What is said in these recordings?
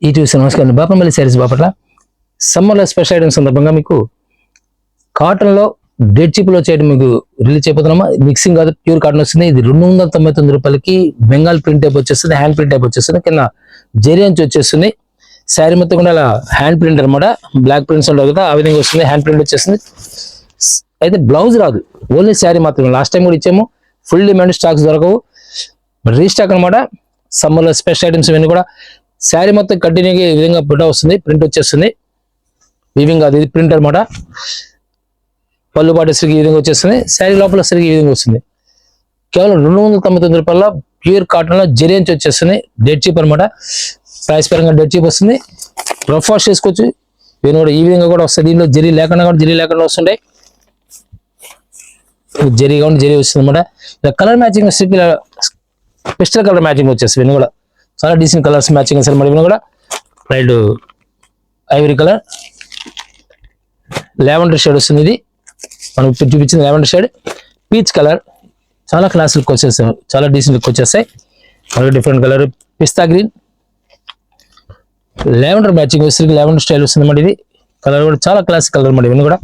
ETV నమస్కారం. బాపంపల్లి శారీస్ బాపట్ల సమ్మర్లో special items సందర్భంగా మీకు కాటన్లో డెడ్ చీప్లో చేయడం మీకు రిలీజ్ చేయబోతున్నామా. మిక్సింగ్ కాదు, ప్యూర్ కాటన్ వస్తుంది. ఇది 299 రూపాయలకి బెంగాల్ ప్రింట్ టైప్ వచ్చేస్తుంది, హ్యాండ్ ప్రింట్ టైప్ వచ్చేస్తుంది, కింద జెరీ అంచు వచ్చేస్తుంది. శారీ మొత్తం కూడా అలా హ్యాండ్ ప్రింట్ అనమాట, బ్లాక్ ప్రింట్స్ ఉండవు కదా, ఆ విధంగా వస్తుంది. హ్యాండ్ ప్రింట్ వచ్చేస్తుంది. అయితే బ్లౌజ్ రాదు, ఓన్లీ శారీ మాత్రమే. లాస్ట్ టైం కూడా ఇచ్చాము, ఫుల్ డిమాండ్, స్టాక్స్ దొరకవు, రీస్టాక్ అనమాట. సమ్మర్లో స్పెషల్ ఐటమ్స్ ఇవన్నీ కూడా. శారీ మొత్తం కంటిన్యూగా ఈ విధంగా బుట్ట వస్తుంది, ప్రింట్ వచ్చేస్తుంది. వీవింగ్ అది ప్రింట్ అనమాట. పళ్ళు పాటు సరిగి ఈ విధంగా వచ్చేస్తుంది. శారీ లోపల సరిగి ఈ విధంగా వస్తుంది. కేవలం 299 రూపాయల ప్యూర్ కాటన్ లో జెరీ అంచు వచ్చేస్తుంది. డెడ్ చీప్ అనమాట. ప్రైస్ పరంగా డెడ్ చీప్ వస్తుంది. రఫ్ వాష్ చేసుకోవచ్చు. ఇవన్నీ కూడా ఈ విధంగా కూడా వస్తుంది. దీనిలో జెరీ లేకుండా కూడా జెరీ లేకుండా వస్తుంటాయి. జెరీ కాకుండా జెరీ వస్తుంది అనమాట. ఇలా కలర్ మ్యాచింగ్ వస్తుంది, పిస్టల్ కలర్ మ్యాచింగ్ వచ్చేస్తుంది. ఇవన్నీ కూడా చాలా డీసెంట్ కలర్స్ మ్యాచింగ్ వస్తుంది మరి. ఇవన్నీ కూడా light Ivory colour, lavender shade వస్తుంది. ఇది మనం ఇప్పుడు చూపించింది లావెండర్ షేడ్. పీచ్ కలర్, చాలా క్లాస్ లుక్ వచ్చేస్తాయి, చాలా డీసెంట్ లుక్ వచ్చేస్తాయి. అలాగే డిఫరెంట్ కలర్ పిస్తా గ్రీన్, లావెండర్ మ్యాచింగ్ వస్తుంది, లావెండర్ స్టైల్ వస్తుంది అన్నమాట. ఇది కలర్ కూడా చాలా క్లాసిక్ కలర్ అన్నమాట. ఇవన్నీ కూడా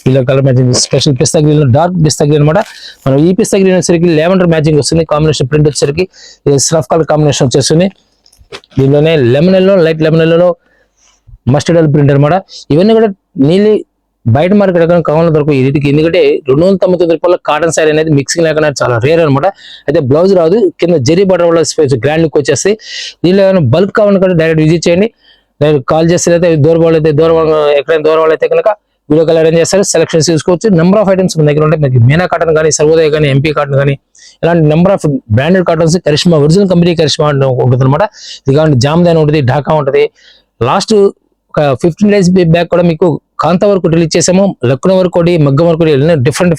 ఇలా కలర్ మ్యాచింగ్ స్పెషల్ పిస్తా గ్రీన్, డార్క్ పిస్తా గ్రీన్ అనమాట. మనం ఈ పిస్తా గ్రీన్ వచ్చేసరికి లావెండర్ మ్యాచింగ్ వస్తుంది. కాంబినేషన్ ప్రింట్ వచ్చేసరికి స్రఫ్ కలర్ కాంబినేషన్ వచ్చేస్తుంది. దీనిలోనే lemon yellow, light lemon yellow, mustard yellow print అనమాట. ఇవన్నీ కూడా నీళ్ళు బయట మార్కెట్ ఎక్కడ కావాలని దొరకవు ఈ రీతికి. ఎందుకంటే 299 రూపాయల కాటన్ శారీ అనేది మిక్సింగ్ లేకుండా చాలా రేర్ అనమాట. అయితే బ్లౌజ్ రాదు, కింద జెరీ బటర్ వల్ల గ్రాండ్ లుక్ వచ్చేసి. దీనిలో ఏమైనా బల్క్ కావాలనుకుంటే డైరెక్ట్ విజిట్ చేయండి. డైరెక్ట్ కాల్ చేస్తే అయితే దూరం ఎక్కడైనా దూరం వాళ్ళు అయితే కనుక వీడియో కాల్ అరేంజ్ చేస్తారు, సెలెక్షన్స్ తీసుకోవచ్చు. నెంబర్ ఆఫ్ ఐటమ్స్ మన దగ్గర ఉంటాయి. మీకు మీనా కాటన్ కానీ, సర్వోదయ కానీ, ఎంపీ కాటన్ కానీ, ఇలాంటి number of branded cottons, Karishma original company Karishma ఉంటుంది అనమాట. ఇది కావాలి జామ్దాన్ ఉంటుంది, ఢాకా ఉంటుంది. లాస్ట్ ఒక 15 days బ్యాక్ కూడా మీకు కాంతా వరకు రిలీజ్ చేసాము, లక్నో వరకు ఒకటి, మగ్గం వరకు డిఫరెంట్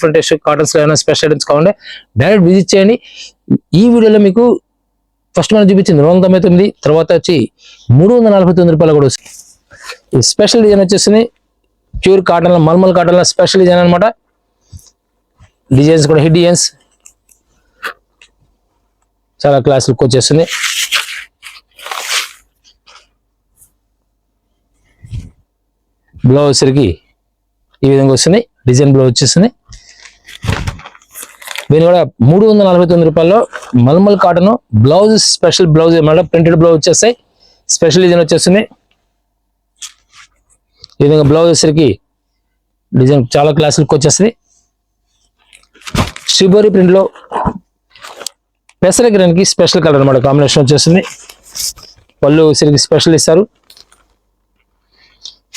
కాటన్స్ లో ఏమైనా స్పెషల్ ఐటమ్స్ కావాలంటే డైరెక్ట్ విజిట్ చేయండి. ఈ వీడియోలో మీకు ఫస్ట్ మనం చూపించింది 299, తర్వాత వచ్చి 349 రూపాయలు కూడా వస్తుంది. ఈ స్పెషల్ డిజైన్ వచ్చేసింది ప్యూర్ కాటన్ లో, మల్మల్ కాటన్ లో స్పెషల్ డిజైన్ అనమాట. డిజైన్స్ కూడా హిట్ డిజైన్స్, చాలా క్లాస్ లుక్ వచ్చేస్తుంది. బ్లౌజ్ సరికి ఈ విధంగా వస్తుంది, డిజైన్ బ్లౌజ్ వచ్చేస్తుంది. దీని కూడా 349 రూపాయల్లో malmal cotton blouse, special blouse అనమాట. ప్రింటెడ్ బ్లౌజ్ వచ్చేస్తాయి, స్పెషల్ డిజైన్ వచ్చేస్తుంది. ఈ విధంగా బ్లౌజ్ వచ్చేసరికి డిజైన్ చాలా క్లాస్ లుక్ వచ్చేస్తుంది. షిబోరి ప్రింట్ లో పెసర గ్రీన్ కి స్పెషల్ కలర్ అనమాట, కాంబినేషన్ వచ్చేస్తుంది. పళ్ళు వచ్చేసరికి స్పెషల్ ఇస్తారు,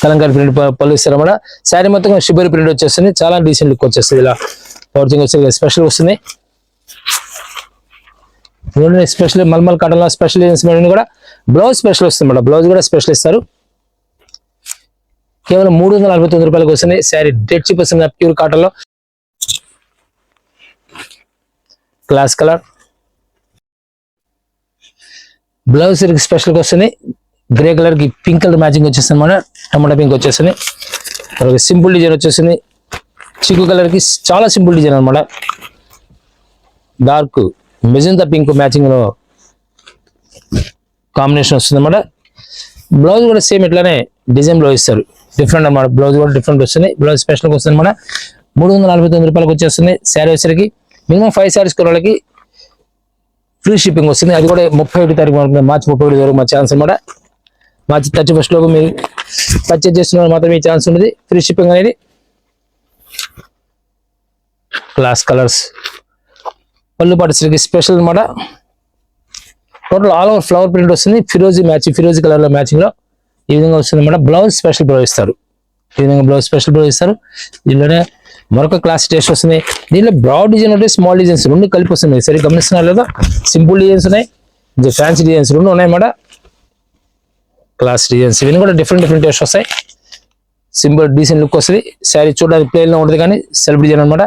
కలంకారీ ప్రింట్ పళ్ళు ఇస్తారు అన్నమాట. శారీ మొత్తం షిబోరి ప్రింట్ వచ్చేస్తుంది, చాలా డీసెంట్ లుక్ వచ్చేస్తుంది. ఇలా పవర్చింగ్ వచ్చి స్పెషల్ వస్తుంది. స్పెషల్ మల్మల్ కాటన్ లో స్పెషల్ కూడా బ్లౌజ్ స్పెషల్ వస్తుంది అన్నమాట. బ్లౌజ్ కూడా స్పెషల్ ఇస్తారు. కేవలం 349 రూపాయలకు వస్తుంది. శారీ డెడ్ చీప్ వస్తుంది ప్యూర్ కాటన్ లో. క్లాస్ కలర్ బ్లౌజ్ స్పెషల్ గా వస్తుంది. గ్రే కలర్ కి పింక్ కలర్ మ్యాచింగ్ వచ్చేస్తుంది అనమాట. టమాటా పింక్ వచ్చేస్తుంది. సింపుల్ డిజైన్ వచ్చేసింది. చిక్కు కలర్ కి చాలా సింపుల్ డిజైన్ అనమాట. డార్క్ మెజంతా పింక్ మ్యాచింగ్ లో కాంబినేషన్ వస్తుంది అనమాట. బ్లౌజ్ కూడా సేమ్ ఇట్లానే డిజైన్ బ్లౌజ్ ఇస్తారు, డిఫరెంట్ అనమాట. బ్లౌజ్ కూడా డిఫరెంట్ వస్తుంది. బ్లౌజ్ స్పెషల్ వస్తుంది అనమాట. 349 రూపాయలకు వచ్చేస్తుంది. శారీ వచ్చేసరికి మినిమం 5 శారీస్ కొన్న వాళ్ళకి ఫ్రీ షిప్పింగ్ వస్తుంది. అది కూడా 31 తారీఖు మార్చి 31 వరకు మా ఛాన్స్ అనమాట. మార్చి 31 లోపు మీరు పర్చేజ్ చేస్తున్న మాత్రమే ఈ ఛాన్స్ ఉంటుంది, ఫ్రీ షిప్పింగ్ అనేది. క్లాస్ కలర్స్ పళ్ళు పాటు స్పెషల్ అనమాట. Total all over flower print వస్తుంది. ఫిరోజీ కలర్ లో మ్యాచింగ్ లో ఈ విధంగా వస్తుంది అనమాట. బ్లౌజ్ స్పెషల్ బ్లౌజ్ ఇస్తారు. ఈ విధంగా బ్లౌజ్ స్పెషల్ బ్లౌజ్ ఇస్తారు. దీనిలోనే మరొక క్లాస్ టేస్ట్ వస్తుంది. దీనిలో బ్రాడ్ డిజైన్ ఉంటే స్మాల్ డిజైన్స్ రెండు కలిపి వస్తుంది. సరే గమనిస్తున్నారు లేదా? సింపుల్ డిజైన్స్ ఉన్నాయి, ఫ్యాన్సీ డిజైన్స్ రెండు ఉన్నాయన్నమాట. క్లాస్ డిజైన్స్ ఇవన్నీ కూడా డిఫరెంట్ టేస్ట్ వస్తాయి. సింపుల్ డీసెంట్ లుక్ వస్తుంది. శారీ చూడడానికి ప్లేన్ లో ఉంటుంది కానీ సెల్ఫ్ డిజైన్ అనమాట.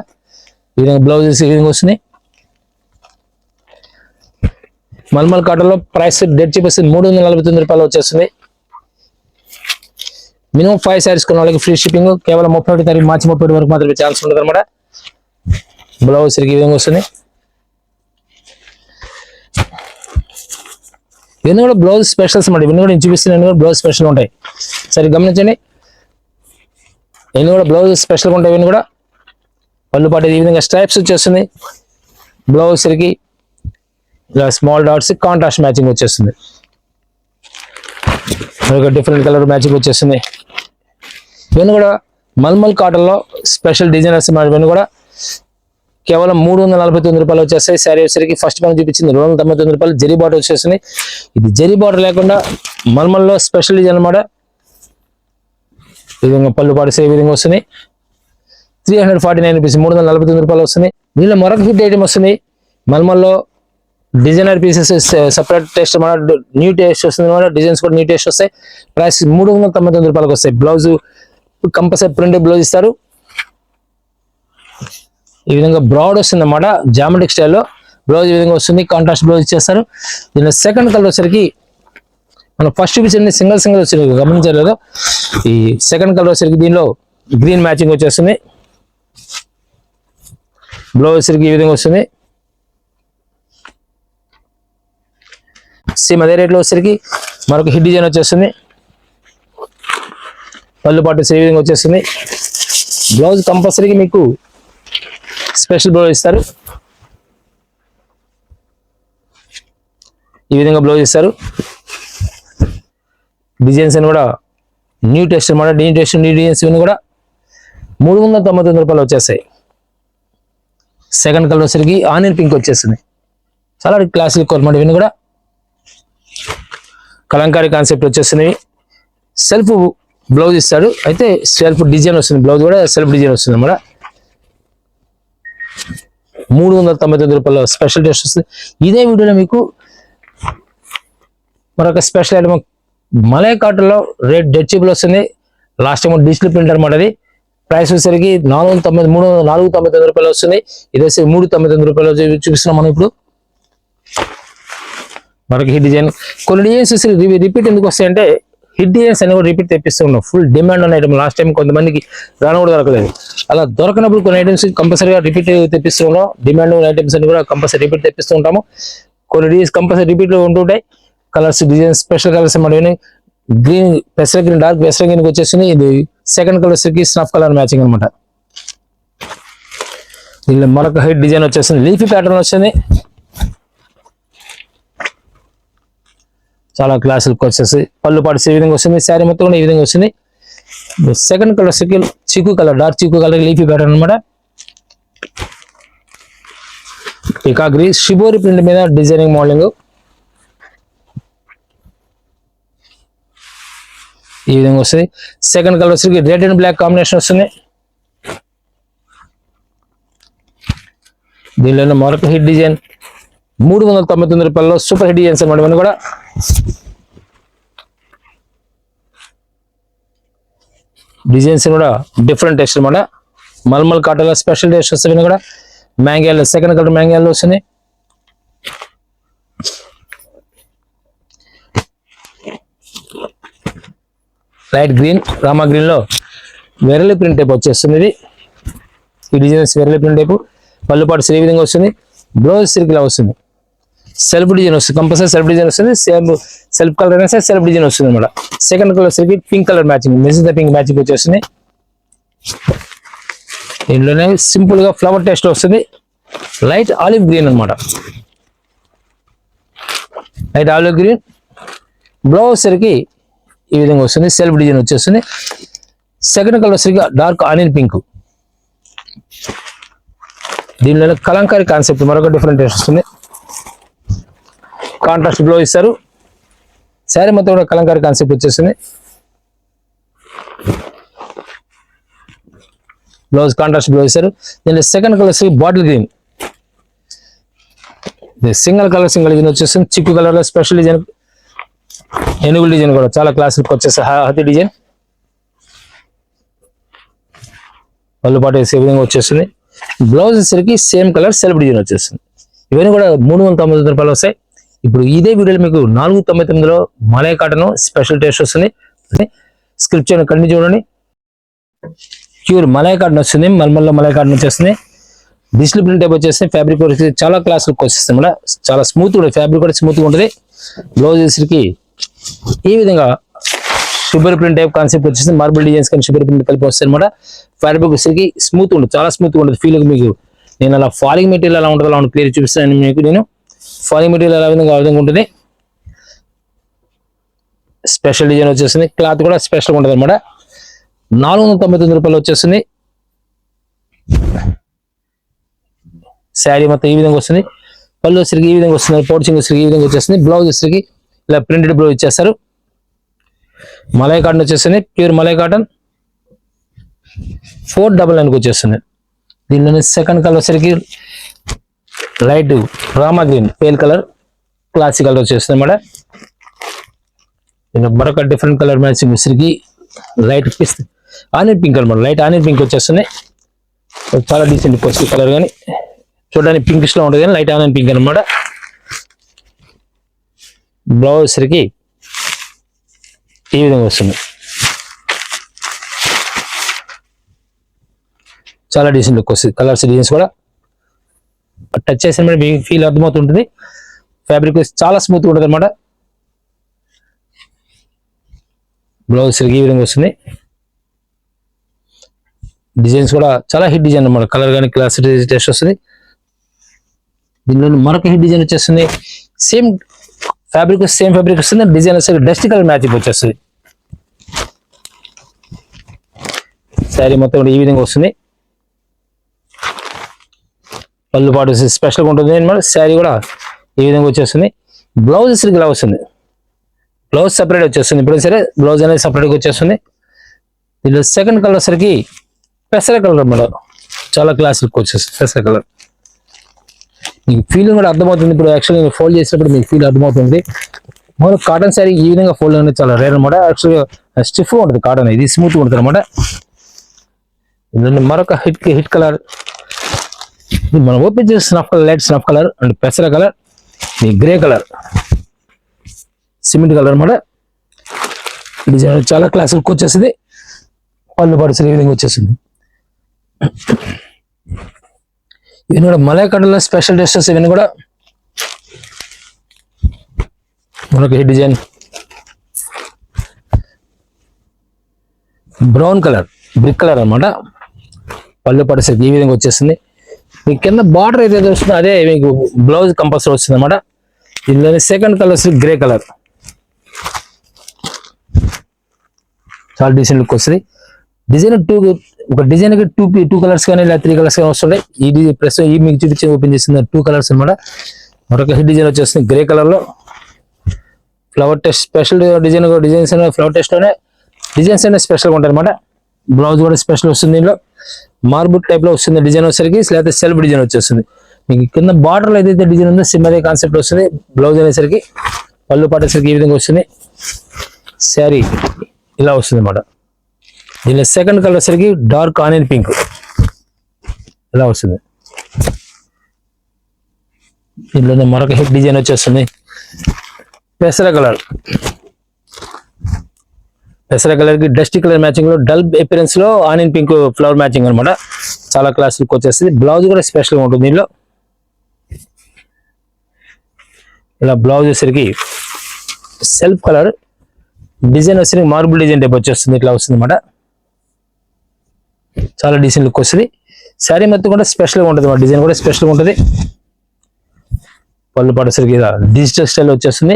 ఈ విధంగా బ్లౌజెస్ ఈ విధంగా వస్తుంది. మల్మల్ కాటన్ లో ప్రైస్ డెడ్ చీప్ వస్తుంది. 349 రూపాయలు వచ్చేస్తుంది. మినిమం 5 శారీస్ కొన్న వాళ్ళకి ఫ్రీ షిప్పింగ్. కేవలం 31 తారీఖు మార్చి 31 వరకు మాత్రమే ఛాన్స్ ఉంటుంది అనమాట. బ్లౌజ్ ఈ విధంగా వస్తుంది. ఇవన్నీ కూడా బ్లౌజ్ స్పెషల్స్ అన్నమాట. ఇవన్నీ కూడా నేను చూపిస్తున్నాను కూడా బ్లౌజ్ స్పెషల్ ఉంటాయి. సరే గమనించండి, ఇవన్నీ కూడా బ్లౌజ్ స్పెషల్గా ఉంటాయి. ఇవన్నీ కూడా పళ్ళు పాటు ఈ విధంగా స్ట్రైప్స్ వచ్చేస్తుంది. బ్లౌజ్ సరికి ఇలా స్మాల్ డాట్స్ కాంట్రాస్ట్ మ్యాచింగ్ వచ్చేస్తుంది. మరొక డిఫరెంట్ కలర్ మ్యాచింగ్ వచ్చేస్తుంది. ఇవన్నీ కూడా మల్మల్ కాటన్లో స్పెషల్ డిజైనర్స్. ఇవన్నీ కూడా కేవలం 349 రూపాయలు వచ్చేస్తాయి. శారీ వచ్చేసరికి ఫస్ట్ మనం చూపించింది 299 రూపాయలు. జరీ బార్డర్ వచ్చేస్తుంది. ఇది జరీ బార్డర్ లేకుండా మల్మల్లో స్పెషల్ డిజైన్ అనమాట. ఈ విధంగా పళ్ళు పాటు ఈ విధంగా వస్తుంది. 349 రూపీస్, 349 రూపాయలు వస్తుంది. దీనిలో మరొక హిట్ ఐటమ్ వస్తుంది. మల్మల్లో డిజైనర్ పీసెస్ సపరేట్ టేస్ట్ అనమాట. న్యూ టేస్ట్ వస్తుంది అనమాట. డిజైన్స్ కూడా న్యూ టేస్ట్ వస్తాయి. ప్రైస్ 399 రూపాయలకు వస్తాయి. బ్లౌజ్ కంపల్సరీ ప్రింట్ బ్లౌజ్ ఇస్తారు. ఈ విధంగా బ్రాడ్ వస్తుంది అన్నమాట. జామెట్రిక్ స్టైల్లో బ్లౌజ్ ఈ విధంగా వస్తుంది. కాంట్రాస్ట్ బ్లౌజ్ ఇచ్చేస్తారు. దీనిలో సెకండ్ కలర్ వచ్చేసరికి మనం ఫస్ట్ చూపించింది సింగిల్ వచ్చింది, గమనించలేదు. ఈ సెకండ్ కలర్ వచ్చేసరికి దీనిలో గ్రీన్ మ్యాచింగ్ వచ్చేస్తుంది. బ్లౌజ్ వచ్చేసరికి ఈ విధంగా వస్తుంది. సేమ్ అదే రేట్లో వచ్చేసరికి మరొక హిట్ డిజైన్ వచ్చేస్తుంది. పళ్ళు పాటు ఈ విధంగా వచ్చేస్తుంది. బ్లౌజ్ కంపల్సరీగా మీకు స్పెషల్ బ్లౌజ్ ఇస్తారు. ఈ విధంగా బ్లౌజ్ ఇస్తారు. డిజైన్స్ అని కూడా న్యూ టెస్ట్ అనమాట. న్యూ టెస్ట్ న్యూ డిజైన్స్ ఇవన్నీ కూడా 399 రూపాయలు వచ్చేస్తాయి. సెకండ్ కలర్ వచ్చేసరికి ఆనియన్ పింక్ వచ్చేస్తుంది. చాలా క్లాసిక్ అనమాట. ఇవన్నీ కూడా కలంకారీ కాన్సెప్ట్ వచ్చేస్తున్నాయి. సెల్ఫ్ బ్లౌజ్ ఇస్తాడు. అయితే సెల్ఫ్ డిజైన్ వస్తుంది. బ్లౌజ్ కూడా సెల్ఫ్ డిజైన్ వస్తుంది అన్నమాట. 399 రూపాయల స్పెషల్ టేస్ట్ వస్తుంది. ఇదే వీడియోలో మీకు మరొక స్పెషల్ ఐటమ్ మలై కాటన్లో రేట్ డెడ్ చీప్లో వస్తుంది. లాస్ట్ టైం డిజిటల్ ప్రింట్ అనమాట. అది ప్రైస్ వచ్చేసరికి 499 రూపాయలు వస్తుంది. ఇదేసి 399 రూపాయలు చూపిస్తున్నాం మనం ఇప్పుడు. మరొక హిట్ డిజైన్. కొన్ని డిజైన్స్ రిపీట్ ఎందుకు వస్తాయంటే హిట్ డిజైన్స్ అనేవి రిపీట్ తెప్పిస్తూ ఉన్నాం. ఫుల్ డిమాండ్ ఉన్న ఐటమ్. లాస్ట్ టైం కొంతమందికి రాను కూడా దొరకలేదు. అలా దొరకనప్పుడు కొన్ని ఐటమ్స్ కంపల్సరీగా రిపీట్ తెప్పిస్తూ ఉన్నాం. డిమాండ్ ఉన్న ఐటమ్స్ అన్ని కూడా కంపల్సరీ రిపీట్ తెప్పిస్తూ ఉంటాము. కొన్ని డిజైన్స్ కంపల్సరీ రిపీట్లో ఉంటుంటాయి. కలర్స్ డిజైన్స్ స్పెషల్ కలర్స్ అన్నమాట. గ్రీన్ పెసర గ్రీన్, డార్క్ పెసర గ్రీన్ వచ్చేసింది. ఇది సెకండ్ కలర్ కి స్నఫ్ కలర్ మ్యాచింగ్ అనమాట. దీనిలో మరొక హైట్ డిజైన్ వచ్చేసింది. లీఫీ ప్యాటర్న్ వచ్చింది. చాలా క్లాసులకు వచ్చేసి పళ్ళు పాటు ఈ విధంగా వస్తుంది. శారీ మొత్తం కూడా ఈ విధంగా వస్తుంది. సెకండ్ కలర్ చిక్కు కలర్, డార్క్ చిక్కు కలర్ లీఫీ ప్యాటర్న్ అనమాట. పికాగ్రీ షిబోరి ప్రింట్ మీద డిజైనింగ్ మోడలింగ్ ఈ విధంగా వస్తుంది. సెకండ్ కలర్ వచ్చి రెడ్ అండ్ బ్లాక్ కాంబినేషన్ వస్తుంది. దీనిలో మరొక హిట్ డిజైన్ 399 రూపాయల్లో సూపర్ హిట్ డిజైన్స్ అనమాట. ఇవన్నీ కూడా డిజైన్స్ కూడా డిఫరెంట్ టేస్ట్ అనమాట. మల్మల్ కాటన్లో స్పెషల్ టేస్ట్ వస్తుంది. ఇవన్నీ కూడా మ్యాంగోలో సెకండ్ కలర్ మ్యాంగోలో వస్తుంది. లైట్ గ్రీన్, రామా గ్రీన్ లో వెరలి ప్రింట్ టైప్ వచ్చేస్తుంది. ఇది ఈ డిజైన్స్ వెరలి ప్రింట్ టైప్. పళ్ళు పాటు ఈ విధంగా వస్తుంది. బ్లౌజ్ సిల్క్ లా వస్తుంది. సెల్ఫ్ డిజైన్ వస్తుంది. కంపల్సరీ సెల్ఫ్ డిజైన్ వస్తుంది. సెల్ఫ్ కలర్ అయినా సరే సెల్ఫ్ డిజైన్ వస్తుంది అనమాట. Second colour silk pink colour matching, magenta pink matching వచ్చేస్తుంది. దీనిలోనే సింపుల్ గా ఫ్లవర్ టేస్ట్ వస్తుంది. లైట్ ఆలివ్ గ్రీన్ అనమాట. Light olive green. బ్లౌజ్ సరికి ఈ విధంగా వస్తుంది. సెల్ఫ్ డిజైన్ వచ్చేస్తుంది. సెకండ్ కలర్ సరిగా డార్క్ ఆనియన్ పింక్. దీనిలో కలంకారీ కాన్సెప్ట్ మరొక డిఫరెంట్ టేస్ట్ వస్తుంది. కాంట్రాస్ట్ బ్లౌజ్ ఇస్తారు. శారీ మొత్తం కూడా కలంకారీ కాన్సెప్ట్ వచ్చేస్తుంది. బ్లౌజ్ కాంట్రాస్ట్ బ్లౌజ్ ఇస్తారు. దీనిలో సెకండ్ కలర్ సరి bottle green. Single colour design వచ్చేస్తుంది. చిక్కు కలర్ లో స్పెషల్ డిజైన్, ఏనుగుల డిజైన్ కూడా చాలా క్లాసిక్ వచ్చేసి హతి డిజైన్. పళ్ళు పాటు వేసే విధంగా వచ్చేస్తుంది. బ్లౌజ్ వచ్చేసరికి సేమ్ కలర్ సెల్ఫ్ డిజైన్ వచ్చేస్తుంది. ఇవన్నీ కూడా 399 రూపాయలు వస్తాయి. ఇప్పుడు ఇదే వీడియోలో మీకు 499లో మలై కాటన్ స్పెషల్ టేస్ట్ వస్తుంది. స్క్రిప్ట్ చేయండి, కంటిన్యూ చూడండి. ప్యూర్ మలై కాటన్ వస్తుంది. మల్మల్లో మలై కాటన్ వచ్చేస్తుంది. డిజిటల్ ప్రింట్ టైప్ వచ్చేస్తుంది. ఫ్యాబ్రిక్ వచ్చేసి చాలా క్లాస్ లుక్ వచ్చేస్తుంది. చాలా స్మూత్ కూడా, ఫ్యాబ్రిక్ కూడా స్మూత్ గా ఉంటుంది. బ్లౌజ్ వచ్చేసరికి ఈ విధంగా షుగర్ ప్రింట్ టైప్ కాన్సెప్ట్ వచ్చేసి మార్బుల్ డిజైన్స్ కానీ షుగర్ ప్రింట్ కలిపి వస్తాయి అనమాట. ఫ్యాబ్రిక్ వచ్చేసరికి స్మూత్ ఉంటుంది, చాలా స్మూత్ ఉంటుంది. ఫీల్ మీకు నేను అలా ఫాలింగ్ మెటీరియల్ ఎలా ఉంటుంది అలా క్లియర్ చూపిస్తాను మీకు. నేను ఫాలింగ్ మెటీరియల్ ఎలా విధంగా ఆ విధంగా ఉంటుంది. స్పెషల్ డిజైన్ వచ్చేస్తుంది, క్లాత్ కూడా స్పెషల్గా ఉంటుంది అనమాట. 499 రూపాయలు వచ్చేస్తుంది. శారీ మొత్తం ఈ విధంగా వస్తుంది. పళ్ళు వచ్చరికి ఈ విధంగా వస్తుంది, పౌచింగ్ వచ్చరికి ఈ విధంగా వచ్చేస్తుంది. బ్లౌజ్ వచ్చరికి ఇలా ప్రింటెడ్ బ్లౌజ్ ఇచ్చేస్తారు. మలై కాటన్ వచ్చేస్తుంది, ప్యూర్ మలై కాటన్ 499కి వచ్చేస్తుంది. దీనిలోని సెకండ్ కలర్ వచ్చరికి light Rama green pale colour classic colour వచ్చేస్తుంది అన్నమాట. మరొక డిఫరెంట్ కలర్ మ్యాచింగ్ వచ్చరికి లైట్ పిస్ట్ ఆనియన్ పింక్ అనమాట. లైట్ ఆనియన్ పింక్ వచ్చేస్తుంది, చాలా డీసెంట్ పసుపు కలర్ కానీ చూడడానికి పింకిష్ లో ఉంటుంది కానీ లైట్ ఆనియన్ పింక్ అనమాట. బ్లౌజ్ వచ్చరికి ఈ విధంగా వస్తుంది, చాలా డీసెంట్ లుక్ వస్తుంది. కలర్స్ డిజైన్స్ కూడా టచ్ చేసిన మీకు ఫీల్ అర్థమవుతుంటుంది. ఫ్యాబ్రిక్ చాలా స్మూత్ ఉంటుంది అనమాట. బ్లౌజ్ ఈ విధంగా వస్తుంది. డిజైన్స్ కూడా చాలా హిట్ డిజైన్ అన్నమాట. కలర్ కానీ క్లాస్ టెస్ట్ వస్తుంది. దీనిలో మరొక హిట్ డిజైన్ వచ్చేస్తుంది. సేమ్ ఫ్యాబ్రిక్ వస్తుంది. డిజైన్ వచ్చేసి డస్ట్ కలర్ మ్యాచింగ్ వచ్చేస్తుంది. శారీ మొత్తం ఈ విధంగా వస్తుంది. పళ్ళు పాటు స్పెషల్గా ఉంటుంది అనమాట. శారీ కూడా ఈ విధంగా వచ్చేస్తుంది. బ్లౌజ్ ఇలా వస్తుంది, బ్లౌజ్ సపరేట్ వచ్చేస్తుంది. ఇప్పుడు సరే బ్లౌజ్ అనేది సపరేట్గా వచ్చేస్తుంది. దీనిలో సెకండ్ కలర్ సరికి పెసర కలర్ అన్నమాట. చాలా క్లాస్ లుక్ వచ్చేస్తుంది పెసర కలర్. మీకు ఫీలింగ్ కూడా అర్థమవుతుంది. ఇప్పుడు యాక్చువల్గా నేను ఫోల్డ్ చేసినప్పుడు మీకు ఫీల్ అర్థమవుతుంది. మన కాటన్ శారీ ఈ విధంగా ఫోల్డ్ అనేది చాలా రేర్ అనమాట. యాక్చువల్గా స్టిఫ్గా ఉంటుంది కాటన్, ఇది స్మూత్గా ఉంటుంది అనమాట. ఇందులో మరొక హిట్ కలర్ మనం ఓపెన్ చేసి snuff colour, light snuff colour and పెసర colour, grey colour, cement colour అనమాట. డిజైన్ చాలా క్లాస్ లుక్ వచ్చేసింది. పళ్ళు పాటు ఈ విధంగా వచ్చేసింది. ఇవన్నీ కూడా మలై కాటన్లో స్పెషల్ డ్రెస్సెస్. ఇవన్నీ కూడా మనకి hit design brown colour, brick colour అనమాట. పళ్ళు పాటు ఈ విధంగా వచ్చేసింది. మీకు కింద బార్డర్ ఏదైతే వస్తుందో అదే మీకు బ్లౌజ్ కంపల్సరీ వస్తుంది అనమాట. దీనిలోని సెకండ్ కలర్ గ్రే కలర్, చాలా డీసెంట్ లుక్ వస్తుంది. డిజైన్ ఒక డిజైన్ కి టూ కలర్స్ కానీ లేదా 3 కలర్స్ కానీ వస్తుంటాయి. ఇది ప్రస్తుతం ఈ మీకు చూపించి ఓపెన్ చేస్తుంది 2 కలర్స్ అనమాట. మరొక హిట్ డిజైన్ వచ్చేస్తుంది గ్రే కలర్ లో. Flower test special designs flower test లోనే డిజైన్స్ అనేది స్పెషల్గా ఉంటాయి అనమాట. బ్లౌజ్ కూడా స్పెషల్ వస్తుంది. దీనిలో మార్బుల్ టైప్ లో వస్తుంది డిజైన్ వచ్చేసరికి, లేకపోతే సెల్ఫ్ డిజైన్ వచ్చేస్తుంది. మీకు కింద బార్డర్ ఏదైతే డిజైన్ ఉందో సేమ్ అదే కాన్సెప్ట్ వస్తుంది. బ్లౌజ్ అనేసరికి పళ్ళు పాటేసరికి ఈ విధంగా వస్తుంది. శారీ ఇలా వస్తుంది అన్నమాట. దీనిలో సెకండ్ కలర్ వచ్చేసరికి డార్క్ ఆనియన్ పింక్ ఇలా వస్తుంది. దీనిలో మరొక హిట్ డిజైన్ వచ్చేస్తుంది పెసర కలర్. పెసర కలర్ కి డస్టీ కలర్ మ్యాచింగ్ లో డల్ అపిరెన్స్ లో ఆనియన్ పింక్ ఫ్లవర్ మ్యాచింగ్ అనమాట. చాలా క్లాస్ లుక్ వచ్చేస్తుంది. బ్లౌజ్ కూడా స్పెషల్ గా ఉంటుంది. దీనిలో ఇలా బ్లౌజ్ వచ్చేసరికి సెల్ఫ్ కలర్ డిజైన్ వచ్చేసరికి మార్బుల్ డిజైన్ టైప్ వచ్చేస్తుంది. ఇట్లా వస్తుంది అనమాట. చాలా డీసెంట్ లుక్ వస్తుంది. శారీ మొత్తం కూడా స్పెషల్గా ఉంటుంది. డిజైన్ కూడా స్పెషల్గా ఉంటుంది. పళ్ళు పాటసరికి డిజిటల్ స్టైల్ వచ్చేస్తుంది.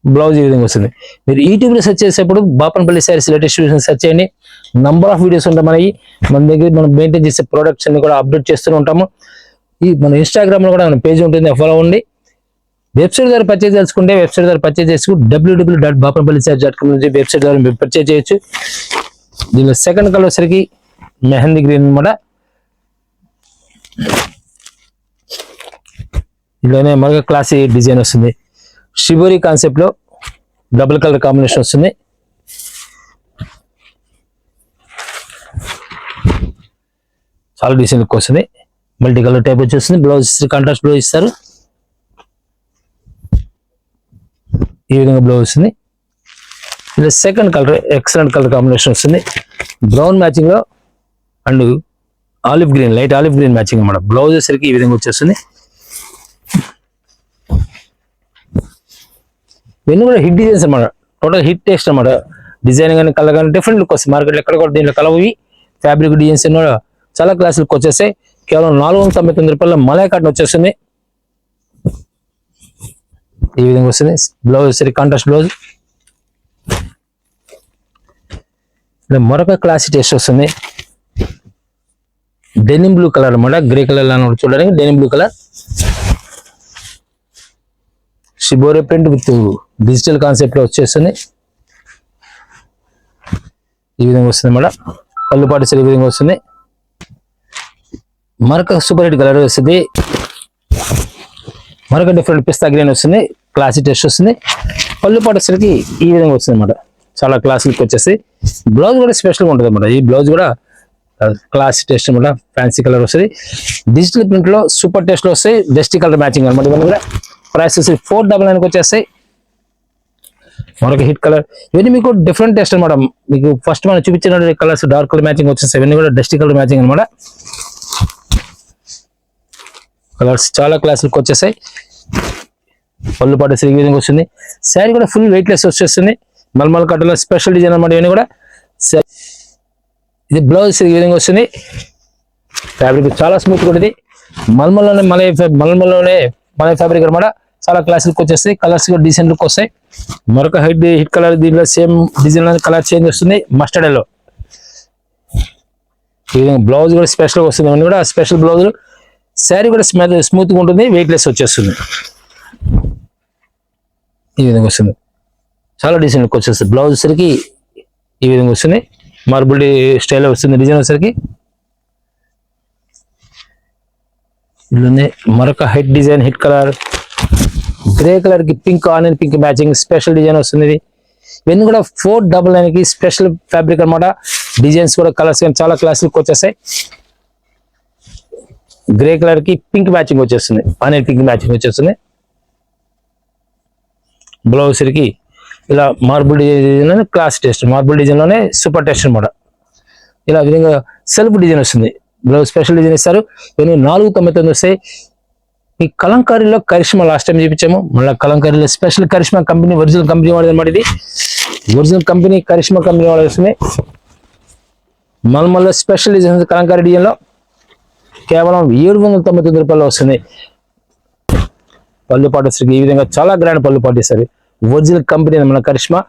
బ్లౌజ్ ఈ విధంగా వస్తుంది. మీరు యూట్యూబ్లో సెర్చ్ చేసేప్పుడు బాపనపల్లి శారీస్ లేటెస్ట్ సెర్చ్ చేయండి. నంబర్ ఆఫ్ వీడియోస్ ఉంటాయి మనకి. మన దగ్గర మనం మెయింటైన్ చేసే ప్రోడక్ట్స్ అన్ని కూడా అప్డేట్ చేస్తూ ఉంటాము. ఈ మన ఇన్స్టాగ్రామ్లో కూడా మన పేజ్ ఉంటుంది, ఫాలో అవ్వండి. వెబ్సైట్ ద్వారా పర్చేజ్ చేసుకుంటే వెబ్సైట్ ద్వారా పర్చేజ్ చేసుకుని www.bapanpallisarees.com నుంచి వెబ్సైట్ ద్వారా మీరు పర్చేజ్ చేయొచ్చు. దీనిలో సెకండ్ కలర్ వచ్చరికి మెహందీ గ్రీన్ అనమాట. ఇందులోనే మరొక క్లాసీ డిజైన్ వస్తుంది. షిబోరి కాన్సెప్ట్ లో డబుల్ కలర్ కాంబినేషన్ వస్తుంది. చాలా డీసెంట్ లుక్ వస్తుంది. మల్టీ కలర్ టైప్ వచ్చేస్తుంది. బ్లౌజ్ కాంట్రాస్ట్ బ్లౌజ్ ఇస్తారు. ఈ విధంగా బ్లౌజ్ వస్తుంది. ఇలా second colour excellent colour combination వస్తుంది. బ్రౌన్ మ్యాచింగ్ లో and olive green, light olive green matching అన్నమాట. బ్లౌజ్ వచ్చేసరికి ఈ విధంగా వచ్చేస్తుంది. ఇవన్నీ కూడా హిట్ డిజైన్స్ అనమాట, టోటల్ హిట్ టేస్ట్ అనమాట. డిజైన్ కానీ కలర్ కానీ డిఫరెంట్ లుక్ వస్తుంది. మార్కెట్లో ఎక్కడ కూడా దీంట్లో కలవి ఫ్యాబ్రిక్ డిజైన్స్ కూడా చాలా క్లాస్ లుక్ వచ్చేస్తాయి. కేవలం 499 రూపాయల మలై కాటన్ వచ్చేస్తుంది. ఈ విధంగా వస్తుంది. బ్లౌజ్ సరి కాంట్రాస్ట్ బ్లౌజ్. మరొక క్లాసిక్ టేస్ట్ వస్తుంది. డెనిమ్ బ్లూ కలర్ అనమాట, గ్రే కలర్ లా చూడడానికి denim blue colour. Shibori print with digital concept లో వచ్చేస్తుంది. ఈ విధంగా వస్తుంది అన్నమాట. పళ్ళు పాటు సరి ఈ విధంగా వస్తుంది. మరొక సూపర్ హిట్ కలర్ వస్తుంది. మరొక డిఫరెంట్ పిస్తా గ్రీన్ వస్తుంది. క్లాసిక్ టేస్ట్ వస్తుంది. పళ్ళు పాటు సరికి ఈ విధంగా వస్తుంది అనమాట. చాలా క్లాసిక్ వచ్చేసి బ్లౌజ్ కూడా స్పెషల్గా ఉంటుంది అనమాట. ఈ బ్లౌజ్ కూడా క్లాసిక్ టేస్ట్ అనమాట. ఫ్యాన్సీ కలర్ వస్తుంది. డిజిటల్ ప్రింట్ లో సూపర్ టేస్ట్ లో వస్తాయి. డస్టీ కలర్ మ్యాచింగ్ అనమాట. ఇవన్నీ కూడా ప్రైస్ 499 వచ్చేస్తాయి. మరొక హిట్ కలర్. ఇవన్నీ మీకు డిఫరెంట్ టేస్ట్ అనమాట. మీకు ఫస్ట్ మనం చూపించిన కలర్స్ డార్క్ కలర్ మ్యాచింగ్ వచ్చేస్తాయి. ఇవన్నీ కూడా డస్టీ కలర్ మ్యాచింగ్ అనమాట. కలర్స్ చాలా క్లాసులకు వచ్చేసాయి. పళ్ళు పాటు ఈ విధంగా వస్తుంది. శారీ కూడా ఫుల్ వెయిట్ లెస్ వచ్చేస్తుంది. మల్మల్ కట్టలో స్పెషల్ డిజైన్ అనమాట. ఇవన్నీ కూడా ఇది బ్లౌజ్ ఈ విధంగా వస్తుంది. ఫ్యాబ్రిక్ చాలా స్మూత్ కూడా ఇది. మల్మల్లోనే మలై ఫ్యాబ్రిక్ అనమాట. చాలా క్లాసులకు వచ్చేస్తాయి. కలర్స్ కూడా డీసెంట్ లుక్ వస్తాయి. మరొక హిట్ కలర్ దీంట్లో సేమ్ డిజైన్ కలర్ చేంజ్ వస్తుంది. Mustard yellow. ఈ విధంగా బ్లౌజ్ కూడా స్పెషల్ వస్తుంది. ఇవన్నీ కూడా స్పెషల్ బ్లౌజ్. శారీ కూడా స్మూత్ గా ఉంటుంది. వెయిట్ లెస్ వచ్చేస్తుంది. ఈ విధంగా వస్తుంది. చాలా డీసెంట్ లుక్ వచ్చేస్తుంది. బ్లౌజ్ వచ్చేసరికి ఈ విధంగా వస్తుంది. మార్బుల్ స్టైల్ వస్తుంది. డిజైన్ వచ్చేసరికి మరొక hit design hit colour grey colour కి pink onion pink matching special design వస్తుంది. ఇవన్నీ కూడా 499 కి స్పెషల్ ఫ్యాబ్రిక్ అనమాట. డిజైన్స్ కూడా కలర్స్ కానీ చాలా క్లాస్ లుక్ వచ్చేస్తాయి. గ్రే కలర్ కి పింక్ మ్యాచింగ్ వచ్చేస్తుంది. ఆనియన్ పింక్ మ్యాచింగ్ వచ్చేస్తుంది. బ్లౌజ్ సరికి ఇలా marble design class taste. Marble design లోనే సూపర్ టేస్ట్ అనమాట. ఇలా విధంగా సెల్ఫ్ డిజైన్ వస్తుంది. బ్లౌజ్ స్పెషల్ డిజైన్ ఇస్తారు. ఇవన్నీ 499 వస్తాయి. ఈ కలంకారీలో కరిష్మా లాస్ట్ టైం చూపించాము. మళ్ళీ కలంకారీలో special Karishma company original company వాడేది అనమాట. ఇది ఒరిజినల్ కంపెనీ కరిష్మా కంపెనీ వాడు వస్తుంది. మళ్ళీ స్పెషల్ డిజైన్ కలంకారీ డిజైన్ లో కేవలం 799 రూపాయలు వస్తుంది. పళ్ళు పాటు ఈ విధంగా చాలా గ్రాండ్ పళ్ళు పాటు ఇస్తారు. ఒరిజినల్ కంపెనీ మన కరిష్మా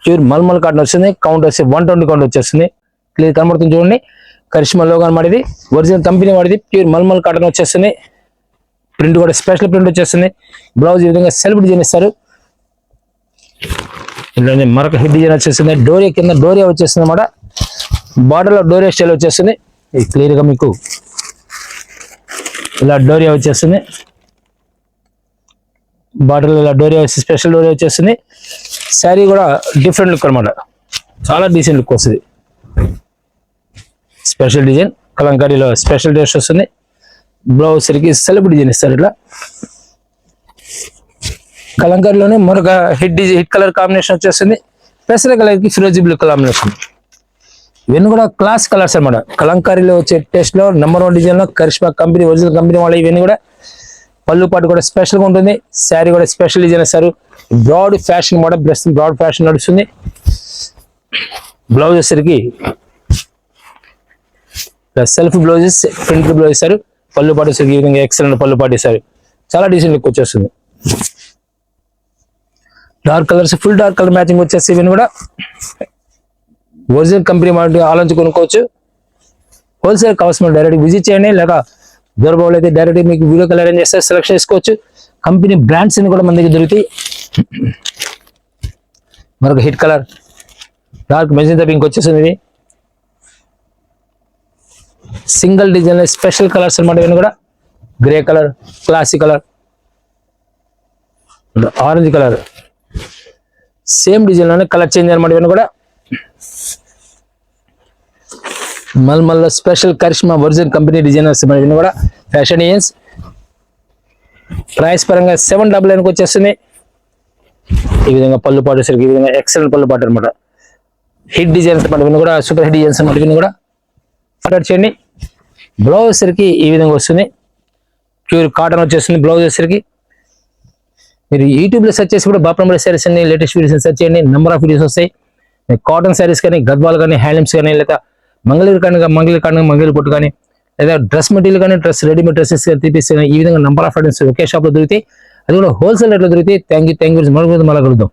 ప్యూర్ మల్మల్ కాటన్ వస్తుంది. కౌంట్ వచ్చి 120 కౌంట్ వచ్చేస్తుంది. క్లియర్ కనబడుతుంది చూడండి. కరిష్మా లోగో అనమాట. ఇది ఒరిజినల్ కంపెనీ వాడిది. ప్యూర్ మల్మల్ కాటన్ వచ్చేస్తుంది. ప్రింట్ కూడా స్పెషల్ ప్రింట్ వచ్చేస్తుంది. బ్లౌజ్ ఈ విధంగా సెల్ఫ్ డిజైన్ ఇస్తారు. ఇందులోనే మరొక హిట్ డిజైన్ వచ్చేస్తుంది. డోరియా కింద డోరియా వచ్చేస్తుంది అనమాట. బార్డర్ లో డోరియా స్టైల్ వచ్చేస్తుంది. ఇది క్లియర్ గా మీకు ఇలా డోరియా వచ్చేస్తుంది. బార్డర్ లో ఇలా డోరియా వచ్చి స్పెషల్ డోరియా వచ్చేస్తుంది. శారీ కూడా డిఫరెంట్ లుక్ అనమాట. చాలా డీసెంట్ లుక్ వస్తుంది. స్పెషల్ డిజైన్ కలంకారీలో స్పెషల్ టేస్ట్ వస్తుంది. బ్లౌజ్ సరికి సెల్ఫ్ డిజైన్ ఇస్తారు. ఇట్లా కలంకారీలోనే మరొక హిట్ కలర్ కాంబినేషన్ వచ్చేస్తుంది. పెసర కలర్ కి ఫిరోజీ బ్లూ కాంబినేషన్. ఇవన్నీ కూడా క్లాస్ కలర్స్ అనమాట. కలంకారీలో వచ్చే టేస్ట్ లో నెంబర్ 1 డిజైన్ లో కరిష్మా కంపెనీ ఒరిజినల్ కంపెనీ వాళ్ళ. ఇవన్నీ కూడా పళ్ళు పాటు కూడా స్పెషల్ గా ఉంటుంది. శారీ కూడా స్పెషల్ డిజైన్ ఇస్తారు. Broad fashion model broad fashion నడుస్తుంది. బ్లౌజ్ వచ్చేసరికి సెల్ఫ్ బ్లౌజెస్ ప్రింట్ బ్లౌజ్ ఇస్తారు. పళ్ళు పాటు ఈ విధంగా ఎక్సలెంట్ పళ్ళు పాటు ఇస్తారు. చాలా డీసెంట్ లుక్ వచ్చేస్తుంది. Dark colours full dark colour matching వచ్చేసి ఇవన్నీ కూడా ఒరిజినల్ కంపెనీ ఆలోచించి కొనుక్కోవచ్చు. హోల్సేల్ కావాల్సిన డైరెక్ట్ విజిట్ చేయండి. లేక దూరబాబులు అయితే డైరెక్ట్ మీకు వీడియో కలర్ అరేంజ్ చేస్తే సెలెక్షన్ చేసుకోవచ్చు. కంపెనీ బ్రాండ్స్ అని కూడా మన దగ్గర దొరుకుతాయి. మరొక hit colour dark magenta pink వచ్చేసింది. ఇది సింగిల్ డిజైన్ స్పెషల్ కలర్స్ అనమాట. ఇవన్నీ కూడా grey colour classic colour orange colour same design లోనే కలర్ చేంజ్ అనమాట. ఇవన్నీ కూడా malmal special Karishma original company designers ఇవన్నీ కూడా ఫ్యాషన్ డిజైన్స్. ప్రైస్ పరంగా 799 వచ్చేస్తుంది. ఈ విధంగా పళ్ళు పాటు సరికి ఈ విధంగా ఎక్సలెంట్ పళ్ళు పాటు అనమాట. హిట్ డిజైన్స్ అనమాట. ఇవన్నీ కూడా సూపర్ హిట్ డిజైన్స్ అనమాట. ఇవన్నీ కూడా ఆర్డర్ చేయండి. బ్లౌజ్ సరికి ఈ విధంగా వస్తుంది. ప్యూర్ కాటన్ వచ్చేస్తుంది. బ్లౌజ్ వచ్చేసరికి మీరు యూట్యూబ్లో సెర్చ్ చేసి కూడా బాపనపల్లి శారీస్ అని లేటెస్ట్ వీడియోస్ సెర్చ్ చేయండి, నెంబర్ ఆఫ్ వీడియోస్ వస్తాయి. కాటన్ శారీస్ కానీ, గద్వాల్ కానీ, హ్యాండ్లూమ్స్ కానీ, లేదా మంగళగిరి పొట్టు కానీ, లేదా డ్రెస్ మెటీరియల్ కానీ, డ్రెస్ రెడీమేడ్ డ్రెస్సెస్ తీపిస్తే ఈ విధంగా నెంబర్ ఆఫ్ ఐటమ్స్ ఒకే షాప్లో దొరికితే, అది కూడా హోల్సేల్ రేట్లో దొరికితే. థ్యాంక్ యూ మరొక మళ్ళీ కలుద్దాం.